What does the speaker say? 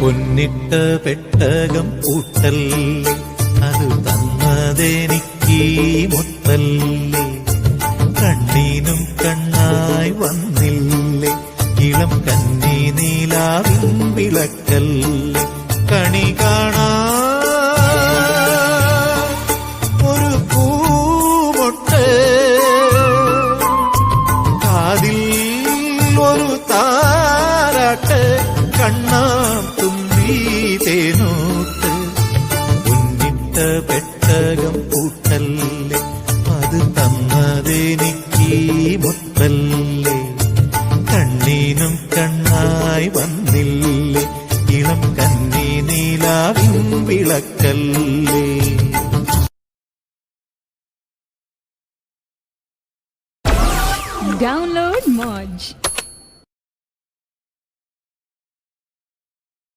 പൊന്നിട്ട പെട്ടകം പൂട്ടല്ലേ, അത് തന്നതെനിക്കീ മുത്തല്ലേ. കണ്ണീനും കണ്ണായി വന്നില്ലേ, ഇളം കന്നി നീലാവിൻ വിളക്കല്ലേ. കണി കാണാ ഒരു പൂമൊട്ട്, കാതിൽ ഒരു താരാട്ട്, കണ്ണാം തുമ്പി തേനൂട്ട്. പൊന്നിട്ട പെട്ടകം പൂട്ടല്ലേ, അത് തന്നതെനിക്കീ മുത്തല്ലേ. കണ്ണീനും കണ്ണായി വന്നില്ലേ, ഇളം കന്നി നീലാവിൻ വിളക്കല്ലേ. Download Moj.